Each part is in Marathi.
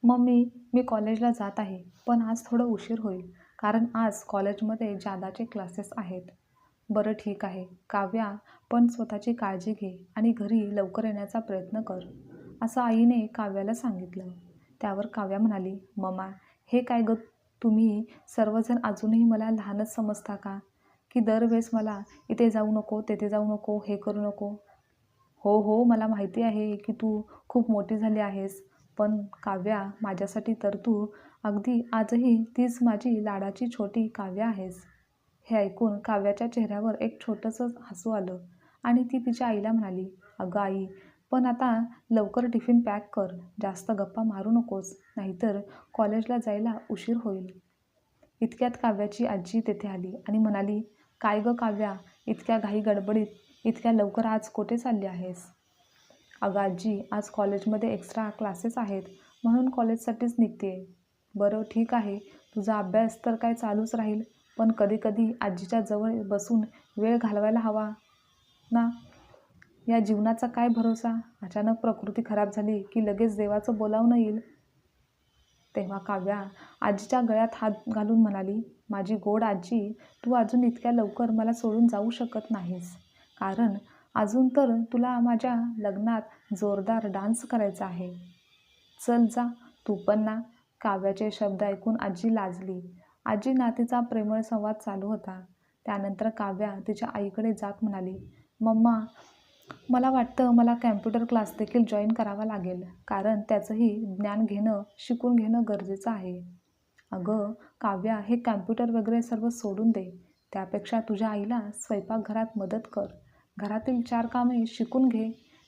मम्मी, मी कॉलेजला जात आहे, पण आज थोडं उशीर होईल, कारण आज कॉलेजमध्ये जादाचे क्लासेस आहेत. बरं ठीक आहे, काव्या, पण स्वतःची काळजी घे आणि घरी लवकर येण्याचा प्रयत्न कर, असं आईने काव्याला सांगितलं. त्यावर काव्या म्हणाली, मम्मा, हे काय गं, तुम्ही सर्वजण अजूनही मला लहानच समजता का? की दरवेळेस मला इथे जाऊ नको, तेथे जाऊ नको, हे करू नको. हो, हो, मला माहिती आहे की तू खूप मोठी झाली आहेस. पण काव्या, माझ्यासाठी तर तू अगदी आजही तीच माझी लाडाची छोटी काव्या आहेस. हे ऐकून काव्याच्या चेहऱ्यावर एक छोटंसं हसू आलं आणि ती तिच्या आईला म्हणाली, अगं आई, पण आता लवकर टिफिन पॅक कर. जास्त गप्पा मारू नकोस, नाहीतर कॉलेजला जायला उशीर होईल. इतक्यात काव्याची आजी तेथे आली आणि म्हणाली, काय गं काव्या, इतक्या घाई गडबडीत, इतक्या लवकर आज कुठे चालली आहेस? अगं आजी, आज कॉलेजमध्ये एक्स्ट्रा क्लासेस आहेत, म्हणून कॉलेजसाठीच निघते. बरं ठीक आहे, तुझा अभ्यास तर काय चालूच राहील, पण कधी कधी आजीच्या जवळ बसून वेळ घालवायला हवा ना. या जीवनाचा काय भरोसा, अचानक प्रकृती खराब झाली की लगेच देवाचं बोलावणं येईल. तेव्हा काव्या आजीच्या गळ्यात हात घालून म्हणाली, माझी गोड आजी, तू अजून इतक्या लवकर मला सोडून जाऊ शकत नाहीस, कारण अजून तर तुला माझ्या लग्नात जोरदार डान्स करायचा आहे. चल जा, तू पण ना. काव्याचे शब्द ऐकून आजी लाजली. आजी नातीचा प्रेमळ संवाद चालू होता. त्यानंतर काव्या तिच्या आईकडे जात म्हणाली, मम्मा, मला वाटतं मला कॅम्प्युटर क्लास देखील जॉईन करावा लागेल, कारण त्याचंही ज्ञान घेणं, शिकून घेणं गरजेचं आहे. अगं काव्या, हे कॅम्प्युटर वगैरे सर्व सोडून दे. त्यापेक्षा तुझ्या आईला स्वयंपाकघरात मदत कर. घरातील 4 कामे शिकून घे,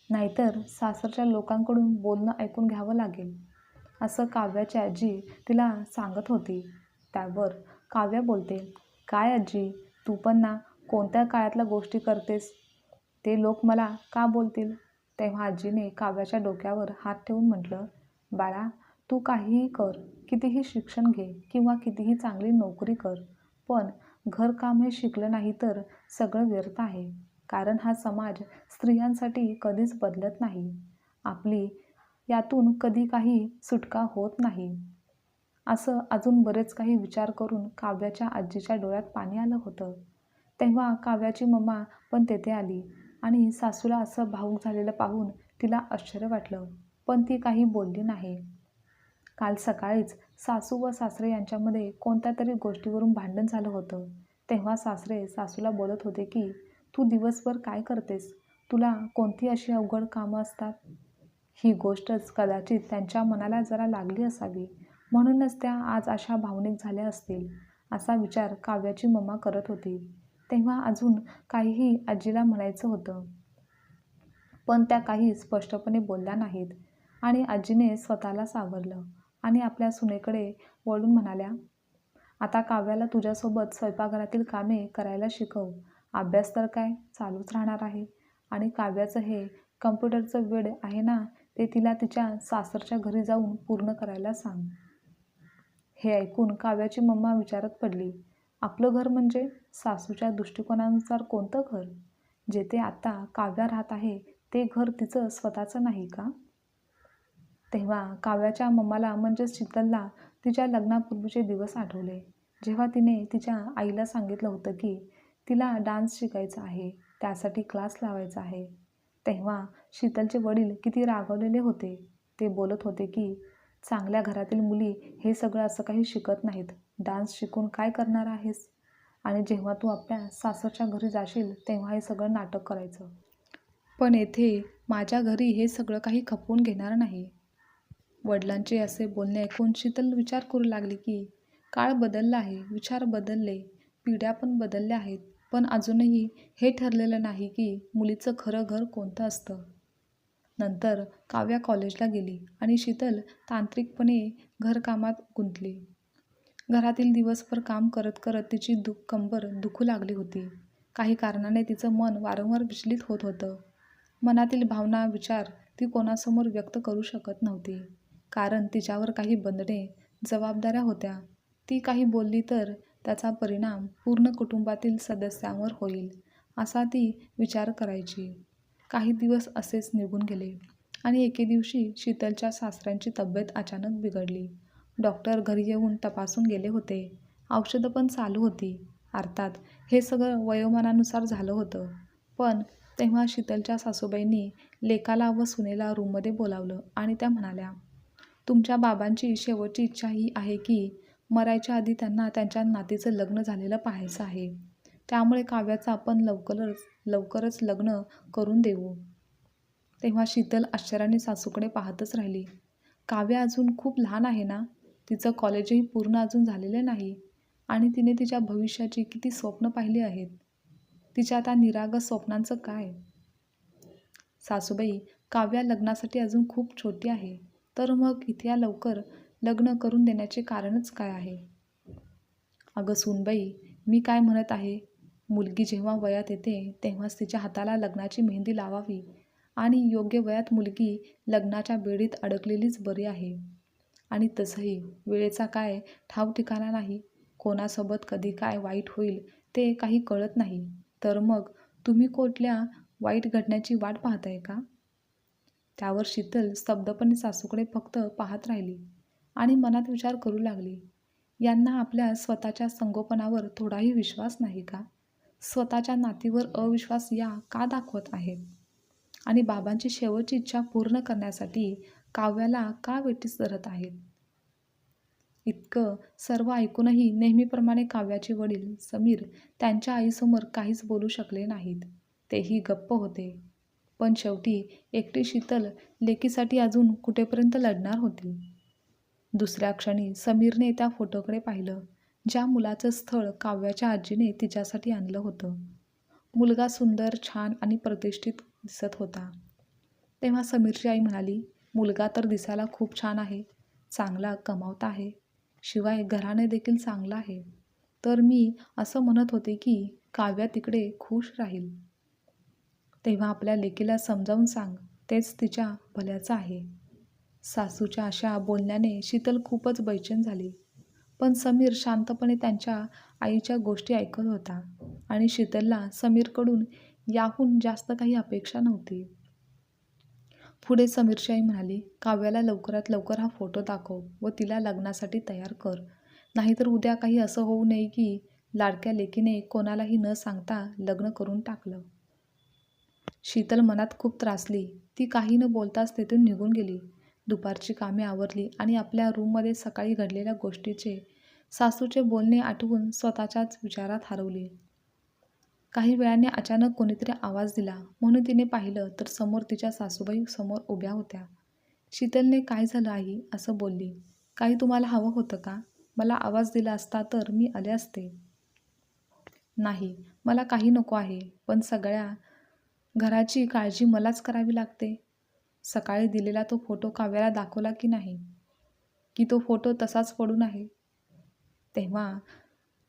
नाहीतर सासरच्या लोकांकडून बोलणं ऐकून घ्यावं लागेल, असं काव्याची आजी तिला सांगत होती. त्यावर काव्या बोलते, काय आजी, तू पण ना, कोणत्या काळातल्या गोष्टी करतेस? ते लोक मला का बोलतील? तेव्हा आजीने काव्याच्या डोक्यावर हात ठेवून म्हटलं, बाळा, तू काहीही कर, कितीही शिक्षण घे किंवा कितीही चांगली नोकरी कर, पण घरकाम हे शिकलं नाही तर सगळं व्यर्थ आहे. कारण हा समाज स्त्रियांसाठी कधीच बदलत नाही. आपली यातून कधी काही सुटका होत नाही. असं अजून बरेच काही विचार करून काव्याच्या आजीच्या डोळ्यात पाणी आलं होतं. तेव्हा काव्याची मम्मा पण तेथे आली आणि सासूला असं भावूक झालेलं पाहून तिला आश्चर्य वाटलं, पण ती काही बोलली नाही. काल सकाळीच सासू व सासरे यांच्यामध्ये कोणत्या तरी गोष्टीवरून भांडण झालं होतं. तेव्हा सासरे सासूला बोलत होते की, तू दिवसभर काय करतेस? तुला कोणती अशी अवघड कामं असतात? ही गोष्टच कदाचित त्यांच्या मनाला जरा लागली असावी, म्हणूनच त्या आज अशा भावनिक झाल्या असतील, असा विचार काव्याची मम्मा करत होती. तेव्हा अजून काहीही आजीला म्हणायचं होतं, पण त्या काही स्पष्टपणे बोलल्या नाहीत आणि आजीने स्वतःला सावरलं आणि आपल्या सुनेकडे वळून म्हणाल्या, आता काव्याला तुझ्यासोबत स्वयंपाकघरातील कामे करायला शिकव. अभ्यास तर काय चालूच राहणार आहे, आणि काव्याचं हे कम्प्युटरचं वेड आहे ना, ते तिला तिच्या सासरच्या घरी जाऊन पूर्ण करायला सांग. हे ऐकून काव्याची मम्मा विचारात पडली. आपलं घर म्हणजे सासूच्या दृष्टिकोनानुसार कोणतं घर? जेथे आता काव्या राहत आहे ते घर तिचं स्वतःचं नाही का? तेव्हा काव्याच्या मम्माला म्हणजेच शीतलला तिच्या लग्नापूर्वीचे दिवस आठवले, जेव्हा तिने तिच्या आईला सांगितलं होतं की तिला डान्स शिकायचा आहे, त्यासाठी क्लास लावायचा आहे. तेव्हा शीतलचे वडील किती रागावलेले होते. ते बोलत होते की चांगल्या घरातील मुली हे सगळं असं काही शिकत नाहीत, डान्स शिकून काय करणार आहेस? आणि जेव्हा तू आपल्या सासरच्या घरी जाशील तेव्हा हे सगळं नाटक करायचं. पण येथे माझ्या घरी हे सगळं काही खपवून घेणार नाही. वडिलांचे असे बोलणे ऐकून शीतल विचार करू लागली की काळ बदलला आहे, विचार बदलले, पिढ्या पण बदलल्या आहेत, पण अजूनही हे ठरलेलं नाही की मुलीचं खरं घर कोणतं असतं. नंतर काव्या कॉलेजला गेली आणि शीतल तांत्रिकपणे घरकामात गुंतली. घरातील दिवसभर काम करत करत तिची कंबर दुखू लागली होती. काही कारणाने तिचं मन वारंवार विचलित होत होतं. मनातील भावना, विचार ती कोणासमोर व्यक्त करू शकत नव्हती, कारण तिच्यावर काही बंधने, जबाबदाऱ्या होत्या. ती काही बोलली तर त्याचा परिणाम पूर्ण कुटुंबातील सदस्यांवर होईल, असा ती विचार करायची. काही दिवस असेच निघून गेले आणि एके दिवशी शीतलच्या सासऱ्यांची तब्येत अचानक बिघडली. डॉक्टर घरी येऊन तपासून गेले होते. औषधं पण चालू होती. अर्थात हे सगळं वयोमानानुसार झालं होतं. पण तेव्हा शीतलच्या सासूबाईंनी लेकाला व सुनेला रूममध्ये बोलावलं आणि त्या म्हणाल्या, तुमच्या बाबांची शेवटची इच्छा ही आहे की मरायच्या आधी त्यांना त्यांच्या नातीचं लग्न झालेलं पाहायचं आहे. त्यामुळे काव्याचं आपण लवकरच लग्न करून देऊ. तेव्हा शीतल आश्चर्याने सासूकडे पाहतच राहिली. काव्या अजून खूप लहान आहे ना. तिचं कॉलेजही पूर्ण अजून झालेलं नाही आणि तिने तिच्या भविष्याची किती स्वप्न पाहिली आहेत. तिच्या त्या निरागस स्वप्नांचं काय? सासूबाई, काव्या लग्नासाठी अजून खूप छोटी आहे. तर मग इतक्या लवकर लग्न करून देण्याचे कारणच काय आहे? अगं सूनबाई, मी काय म्हणत आहे, मुलगी जेव्हा वयात येते तेव्हाच तिच्या हाताला लग्नाची मेहंदी लावावी आणि योग्य वयात मुलगी लग्नाच्या बेडीत अडकलेलीच बरी आहे. आणि तसंही वेळेचा काय ठाव ठिकाणा नाही. कोणासोबत कधी काय वाईट होईल ते काही कळत नाही. तर मग तुम्ही कुठल्या वाईट घडण्याची वाट पाहताय का? त्यावर शीतल स्तब्धपणे सासूकडे फक्त पाहत राहिली आणि मनात विचार करू लागली. यांना आपल्या स्वतःच्या संगोपनावर थोडाही विश्वास नाही का? स्वतःच्या नातीवर अविश्वास या का दाखवत आहेत? आणि बाबांची शेवटची इच्छा पूर्ण करण्यासाठी काव्याला का वेठीस धरत आहेत? इतकं सर्व ऐकूनही नेहमीप्रमाणे काव्याचे वडील समीर त्यांच्या आईसमोर काहीच बोलू शकले नाहीत. तेही गप्प होते. पण शेवटी एकटी शीतल लेकीसाठी अजून कुठेपर्यंत लढणार होती? दुसऱ्या क्षणी समीरने त्या फोटोकडे पाहिलं, ज्या मुलाचं स्थळ काव्याच्या आजीने तिच्यासाठी आणलं होतं. मुलगा सुंदर, छान आणि प्रतिष्ठित दिसत होता. तेव्हा समीरची आई म्हणाली, मुलगा तर दिसायला खूप छान आहे, चांगला कमावता आहे, शिवाय घराणे देखील चांगलं आहे. तर मी असं म्हणत होते की काव्या तिकडे खुश राहील. तेव्हा आपल्या लेकीला समजावून सांग, तेच तिच्या भल्याचं आहे. सासूच्या अशा बोलण्याने शीतल खूपच बैचेन झाली. पण समीर शांतपणे त्यांच्या आईच्या गोष्टी ऐकत होता आणि शीतलला समीरकडून याहून जास्त काही अपेक्षा नव्हती. पुढे समीरची आई म्हणाली, काव्याला लवकरात लवकर हा फोटो दाखव व तिला लग्नासाठी तयार कर. नाहीतर उद्या काही असं होऊ नये की लाडक्या लेकीने कोणालाही न सांगता लग्न करून टाकलं. शीतल मनात खूप त्रासली. ती काही न बोलताच तेथून निघून गेली. दुपारची कामे आवरली आणि आपल्या रूममध्ये सकाळी घडलेल्या गोष्टीचे सासूचे बोलणे आठवून स्वतःच्याच विचारात हरवली. काही वेळाने अचानक कोणीतरी आवाज दिला म्हणून तिने पाहिलं तर समोर तिच्या सासूबाई समोर उभ्या होत्या. शीतलने काय झालं आई असं बोलली. काही तुम्हाला हवं होतं का? मला आवाज दिला असता तर मी आले असते. नाही, मला काही नको आहे, पण सगळ्या घराची काळजी मलाच करावी लागते. सकाळी दिलेला तो फोटो काव्याला दाखवला की नाही? की तो फोटो तसाच पडून आहे? तेव्हा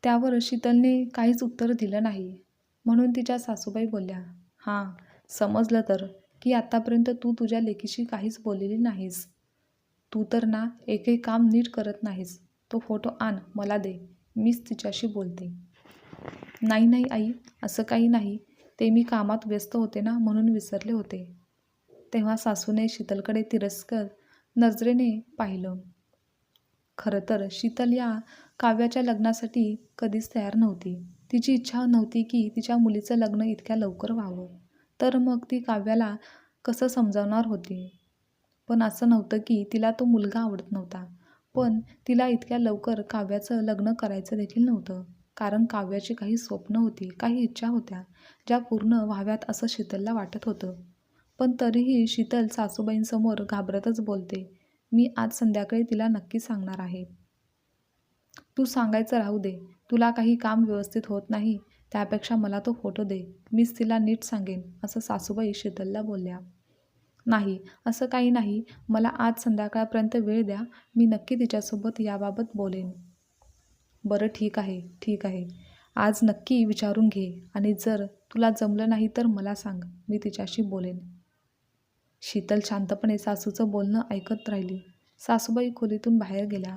त्यावर शीतलने काहीच उत्तर दिलं नाही. म्हणून तिच्या सासूबाई बोलल्या, हां, समजलं तर की आत्तापर्यंत तू तुझ्या लेकीशी काहीच बोललेली नाहीस. तू तर ना एकही काम नीट करत नाहीस. तो फोटो आण, मला दे, मीच तिच्याशी बोलते. नाही नाही आई, असं काही नाही. ते मी कामात व्यस्त होते ना म्हणून विसरले होते. तेव्हा सासूने शीतलकडे तिरस्कार नजरेने पाहिलं. खरं तर शीतल या काव्याच्या लग्नासाठी कधीच तयार नव्हती. तिची इच्छा नव्हती की तिच्या मुलीचं लग्न इतक्या लवकर व्हावं. तर मग ती काव्याला कसं समजावणार होती? पण असं नव्हतं की तिला तो मुलगा आवडत नव्हता. पण तिला इतक्या लवकर काव्याचं लग्न करायचं देखील नव्हतं. कारण काव्याची काही स्वप्न होती, काही इच्छा होत्या, ज्या पूर्ण व्हाव्यात असं शीतलला वाटत होतं. पण तरीही शीतल सासूबाईंसमोर घाबरतच बोलते, मी आज संध्याकाळी तिला नक्की सांगणार आहे. तू सांगायचं राहू दे. तुला काही काम व्यवस्थित होत नाही, त्यापेक्षा मला तो फोटो दे. मीच तिला नीट सांगेन, असं सासूबाई शीतलला बोलल्या. नाही, असं काही नाही. मला आज संध्याकाळपर्यंत वेळ द्या. मी नक्की तिच्यासोबत याबाबत बोलेन. बरं ठीक आहे, ठीक आहे. आज नक्की विचारून घे आणि जर तुला जमलं नाही तर मला सांग. मी तिच्याशी बोलेन. शीतल शांतपणे सासूचं बोलणं ऐकत राहिली. सासूबाई खोलीतून बाहेर गेल्या.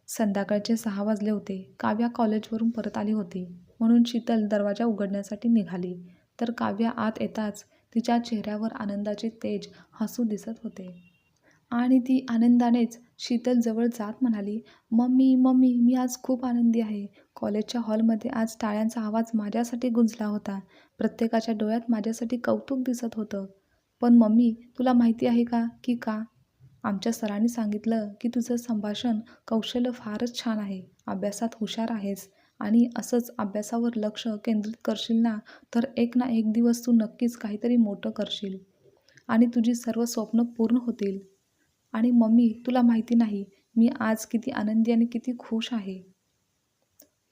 संध्याकाळचे 6 वाजले होते. काव्या कॉलेजवरून परत आली होती. म्हणून शीतल दरवाजा उघडण्यासाठी निघाली. तर काव्या आत येताच तिच्या चेहऱ्यावर आनंदाचे तेज हसू दिसत होते. आणि ती आनंदानेच शीतलजवळ जात म्हणाली, "मम्मी, मम्मी, मी आज खूप आनंदी आहे. कॉलेजच्या हॉलमध्ये आज टाळ्यांचा आवाज माझ्यासाठी गुंजला होता. प्रत्येकाच्या डोळ्यात माझ्यासाठी कौतुक दिसत होतं. पण मम्मी, तुला माहिती आहे का की का? आमच्या सरांनी सांगितलं की तुझं संभाषण कौशल्य फारच छान आहे, अभ्यासात हुशार आहेस आणि असंच अभ्यासावर लक्ष केंद्रित करशील ना, तर एक ना एक दिवस तू नक्कीच काहीतरी मोठं करशील आणि तुझी सर्व स्वप्न पूर्ण होतील. आणि मम्मी, तुला माहिती नाही, मी आज किती आनंदी आणि किती खुश आहे."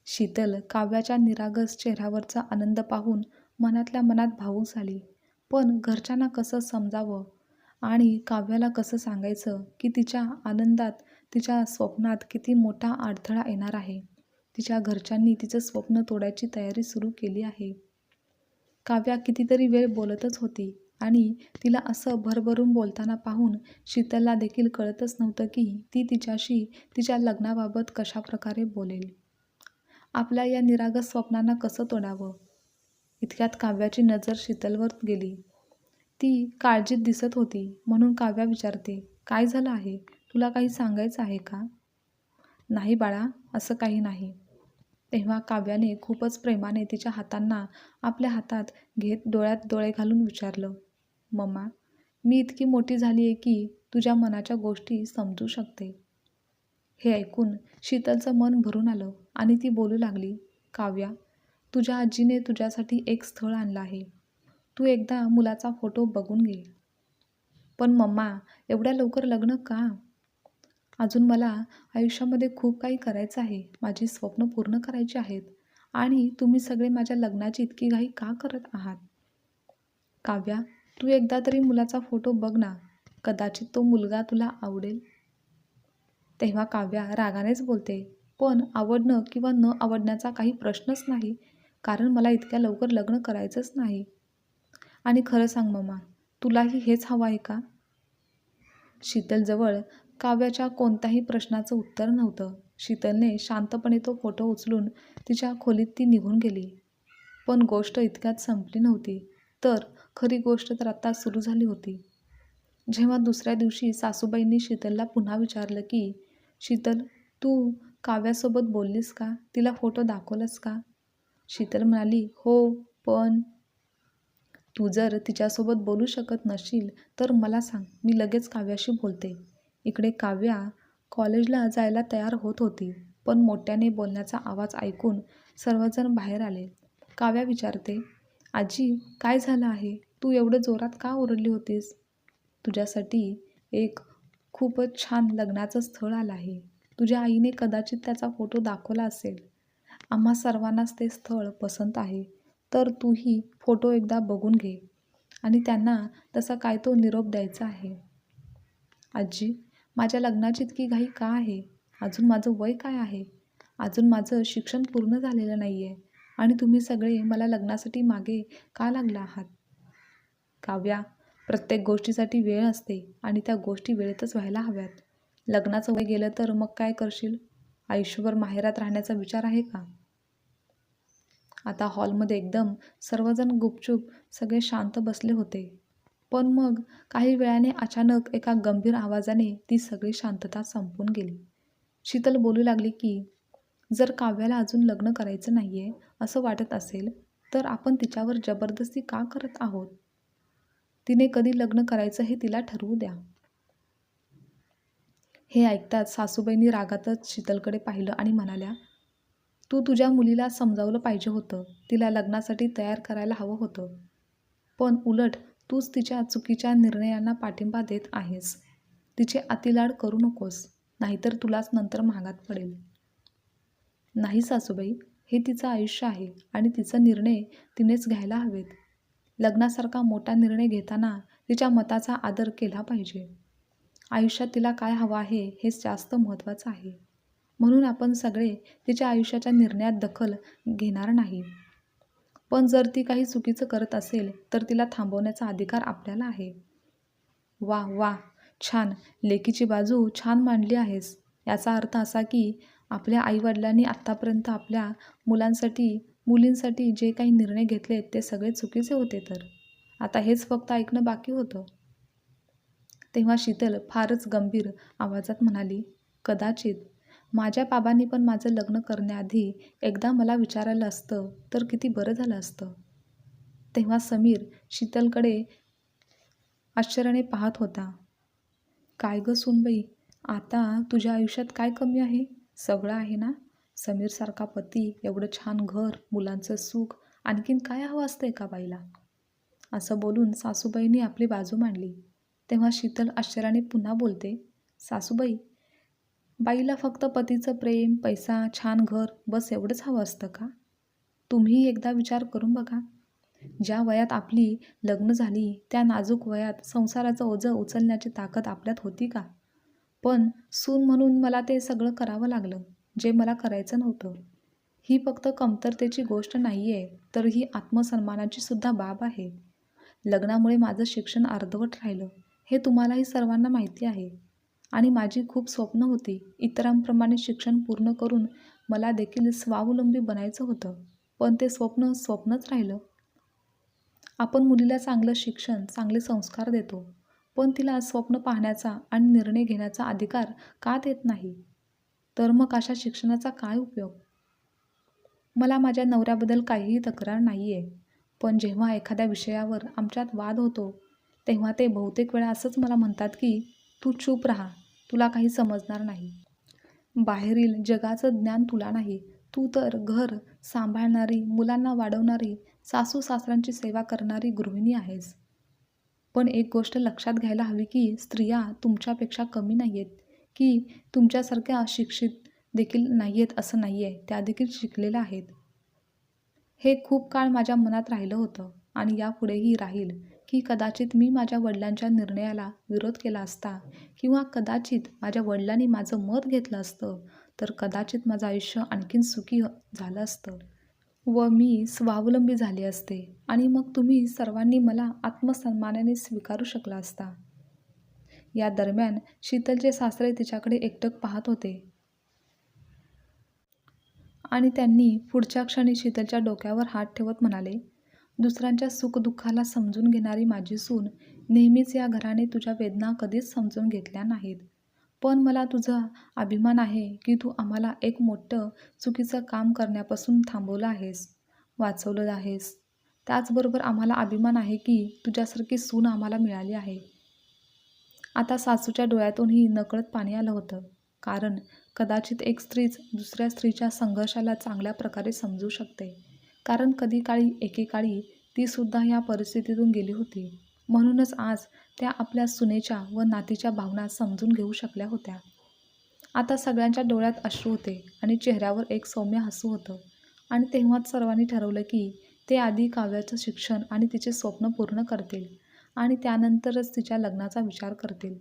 शीतल काव्याच्या निरागस चेहऱ्यावरचा आनंद पाहून मनातल्या मनात भावूक झाली. पण घरच्यांना कसं समजावं आणि काव्याला कसं सांगायचं की तिच्या आनंदात, तिच्या स्वप्नात किती मोठा अडथळा येणार आहे. तिच्या घरच्यांनी तिचं स्वप्न तोडायची तयारी सुरू केली आहे. काव्या कितीतरी वेळ बोलतच होती आणि तिला असं भरभरून बोलताना पाहून शीतलला देखील कळतच नव्हतं की ती तिच्याशी तिच्या लग्नाबाबत कशाप्रकारे बोलेल. आपल्या या निरागस स्वप्नांना कसं तोडावं? इतक्यात काव्याची नजर शीतलवर गेली. ती काळजीत दिसत होती म्हणून काव्या विचारते, "काय झालं आहे? तुला काही सांगायचं आहे का?" "नाही बाळा, असं काही नाही." तेव्हा काव्याने खूपच प्रेमाने तिच्या हातांना आपल्या हातात घेत डोळ्यात डोळे घालून विचारलं, "मम्मा, मी इतकी मोठी झाली आहे की तुझ्या मनाच्या गोष्टी समजू शकते." हे ऐकून शीतलचं मन भरून आलं आणि ती बोलू लागली, "काव्या, तुझ्या आजीने तुझ्यासाठी एक स्थळ आणलं आहे. तू एकदा मुलाचा फोटो बघून घे." "पण मम्मा, एवढ्या लवकर लग्न का? अजून मला आयुष्यामध्ये खूप काही करायचं आहे. माझी स्वप्न पूर्ण करायची आहेत आणि तुम्ही सगळे माझ्या लग्नाची इतकी घाई का करत आहात?" "काव्या, तू एकदा तरी मुलाचा फोटो बघ ना. कदाचित तो मुलगा तुला आवडेल." तेव्हा काव्या रागानेच बोलते, "पण आवडणं किंवा न आवडण्याचा काही प्रश्नच नाही, कारण मला इतक्या लवकर लग्न करायचंच नाही. आणि खरं सांग मम्मा, तुलाही हेच हवं आहे का?" शीतलजवळ काव्याच्या कोणत्याही प्रश्नाचं उत्तर नव्हतं. शीतलने शांतपणे तो फोटो उचलून तिच्या खोलीत ती निघून गेली. पण गोष्ट इतक्यात संपली नव्हती, तर खरी गोष्ट तर आता सुरू झाली होती. जेव्हा दुसऱ्या दिवशी सासूबाईंनी शीतलला पुन्हा विचारलं की, "शीतल, तू काव्यासोबत बोललीस का? तिला फोटो दाखवलास का?" शीतल म्हणाली, "हो, पण." "तू जर तिच्यासोबत बोलू शकत नशील तर मला सांग, मी लगेच काव्याशी बोलते." इकडे काव्या कॉलेजला जायला तयार होत होती, पण मोठ्याने बोलण्याचा आवाज ऐकून सर्वजण बाहेर आले. काव्या विचारते, "आजी, काय झालं आहे? तू एवढं जोरात का ओरडली होतीस?" "तुझ्यासाठी एक खूपच छान लग्नाचं स्थळ आलं आहे. तुझ्या आईने कदाचित त्याचा फोटो दाखवला असेल. आम्हा सर्वांनाच ते स्थळ पसंत आहे. तर तूही फोटो एकदा बघून घे आणि त्यांना तसा काय तो निरोप द्यायचा आहे." "आजी, माझ्या लग्नाची इतकी घाई का आहे? अजून माझं वय काय आहे? अजून माझं शिक्षण पूर्ण झालेलं नाही आहे आणि तुम्ही सगळे मला लग्नासाठी मागे का लागला आहात?" "काव्या, प्रत्येक गोष्टीसाठी वेळ असते आणि त्या गोष्टी वेळेतच व्हायला हव्यात. लग्नाचं वय गेलं तर मग काय करशील? आयुष्यभर माहेरात राहण्याचा विचार आहे का?" आता हॉलमध्ये एकदम सर्वजण गुपचूप सगळे शांत बसले होते. पण मग काही वेळाने अचानक एका गंभीर आवाजाने ती सगळी शांतता संपून गेली. शीतल बोलू लागली की, "जर काव्याला अजून लग्न करायचं नाहीये असं वाटत असेल, तर आपण तिच्यावर जबरदस्ती का करत आहोत? तिने कधी लग्न करायचं हे तिला ठरवू द्या." हे ऐकताच सासूबाईंनी रागातच शीतलकडे पाहिलं आणि म्हणाल्या, "तू तुझ्या मुलीला समजावलं पाहिजे होतं. तिला लग्नासाठी तयार करायला हवं होतं. पण उलट तूच तिच्या चुकीच्या निर्णयांना पाठिंबा देत आहेस. तिचे अतिलाड करू नकोस, नाहीतर तुलाच नंतर महागात पडेल." "नाही सासूबाई, हे तिचं आयुष्य आहे आणि तिचा निर्णय तिनेच घ्यायला हवेत. लग्नासारखा मोठा निर्णय घेताना तिच्या मताचा आदर केला पाहिजे. आयुष्यात तिला काय हवं आहे हेच जास्त महत्त्वाचं आहे. म्हणून आपण सगळे तिच्या आयुष्याच्या निर्णयात दखल घेणार नाही. पण जर ती काही चुकीचं करत असेल तर तिला थांबवण्याचा अधिकार आपल्याला आहे." "वाह वाह, छान. लेकीची बाजू छान मांडली आहेस. याचा अर्थ असा की आपल्या आईवडिलांनी आत्तापर्यंत आपल्या मुलांसाठी मुलींसाठी जे काही निर्णय घेतले ते सगळे चुकीचे होते तर. आता हेच फक्त ऐकणं बाकी होतं. तेव्हा शीतल फारच गंभीर आवाजात म्हणाली, कदाचित माझ्या बाबांनी पण माझं लग्न करण्याआधी एकदा मला विचारायला असतं तर किती बरं झालं असतं. तेव्हा समीर शीतलकडे आश्चर्याने पाहत होता. काय गं सूनबाई, आता तुझ्या आयुष्यात काय कमी आहे? सगळं आहे ना? समीरसारखा पती, एवढं छान घर, मुलांचं सुख, आणखीन काय हवं असतं एका बाईला? असं बोलून सासूबाईंनी आपली बाजू मांडली. तेव्हा शीतल आश्चर्याने पुन्हा बोलते, सासूबाई, बाईला फक्त पतीचं प्रेम, पैसा, छान घर बस एवढंच हवं असतं का? तुम्हीही एकदा विचार करून बघा. ज्या वयात आपली लग्न झाली त्या नाजूक वयात संसाराचं ओझं उचलण्याची ताकद आपल्यात होती का? पण सून म्हणून मला ते सगळं करावं लागलं, जे मला करायचं नव्हतं. ही फक्त कमतरतेची गोष्ट नाही आहे, तर ही आत्मसन्मानाची सुद्धा बाब आहे. लग्नामुळे माझं शिक्षण अर्धवट राहिलं, हे तुम्हालाही सर्वांना माहिती आहे. आणि माझी खूप स्वप्न होती. इतरांप्रमाणे शिक्षण पूर्ण करून मला देखील स्वावलंबी बनायचं होतं. पण ते स्वप्न स्वप्नच राहिलं. आपण मुलीला चांगलं शिक्षण, चांगले संस्कार देतो. पण तिला स्वप्न पाहण्याचा आणि निर्णय घेण्याचा अधिकार का देत नाही? तर मग अशा शिक्षणाचा काय उपयोग? मला माझ्या नवऱ्याबद्दल काहीही तक्रार नाही आहे. पण जेव्हा एखाद्या विषयावर आमच्यात वाद होतो, तेव्हा ते बहुतेक वेळा असंच मला म्हणतात की, तू चूप राहा, तुला काही समजणार नाही. बाहेरील जगाचं ज्ञान तुला नाही. तू तर घर सांभाळणारी, मुलांना वाढवणारी, सासू-सासऱ्यांची सेवा करणारी गृहिणी आहेस. पण एक गोष्ट लक्षात घ्यायला हवी की स्त्रिया तुमच्यापेक्षा कमी नाही आहेत, की तुमच्यासारख्या अशिक्षित देखील नाही आहेत असं नाही आहे. त्या देखील शिकलेल्या आहेत. हे खूप काळ माझ्या मनात राहिलं होतं आणि यापुढेही राहील की कदाचित मी माझ्या वडिलांच्या निर्णयाला विरोध केला असता किंवा कदाचित माझ्या वडिलांनी माझं मत घेतलं असतं, तर कदाचित माझं आयुष्य आणखीन सुखी झालं असतं व मी स्वावलंबी झाले असते आणि मग तुम्ही सर्वांनी मला आत्मसन्मानाने स्वीकारू शकला असता. या दरम्यान शीतलचे सासरे तिच्याकडे एकटक पाहत होते आणि त्यांनी पुढच्या क्षणी शीतलच्या डोक्यावर हात ठेवत म्हणाले, दुसऱ्यांच्या सुखदुःखाला समजून घेणारी माझी सून नेहमीच या घराने तुझ्या वेदना कधीच समजून घेतल्या नाहीत. पण मला तुझा अभिमान आहे की तू आम्हाला एक मोठं चुकीचं काम करण्यापासून थांबवलं आहेस, वाचवलं आहेस. त्याचबरोबर आम्हाला अभिमान आहे की तुझ्यासारखी सून आम्हाला मिळाली आहे. आता सासूच्या डोळ्यातूनही नकळत पाणी आलं होतं. कारण कदाचित एक स्त्रीच दुसऱ्या स्त्रीच्या संघर्षाला चांगल्या प्रकारे समजू शकते. कारण एकेकाळी तीसुद्धा या परिस्थितीतून गेली होती. म्हणूनच आज त्या आपल्या सुनेच्या व नातीच्या भावना समजून घेऊ शकल्या होत्या. आता सगळ्यांच्या डोळ्यात अश्रू होते आणि चेहऱ्यावर एक सौम्य हसू होतं. आणि तेव्हाच सर्वांनी ठरवलं की ते आधी काव्याचं शिक्षण आणि तिचे स्वप्न पूर्ण करतील आणि त्यानंतरच तिच्या लग्नाचा विचार करतील.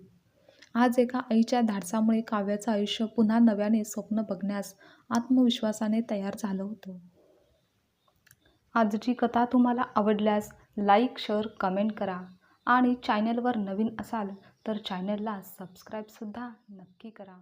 आज एका आईच्या धाडसामुळे काव्याचं आयुष्य पुन्हा नव्याने स्वप्न बघण्यास आत्मविश्वासाने तयार झालं होतं. आजची कथा तुम्हाला आवडल्यास लाईक, शेअर, कमेंट करा आणि चॅनलवर नवीन असाल तर चॅनलला सबस्क्राईबसुद्धा नक्की करा.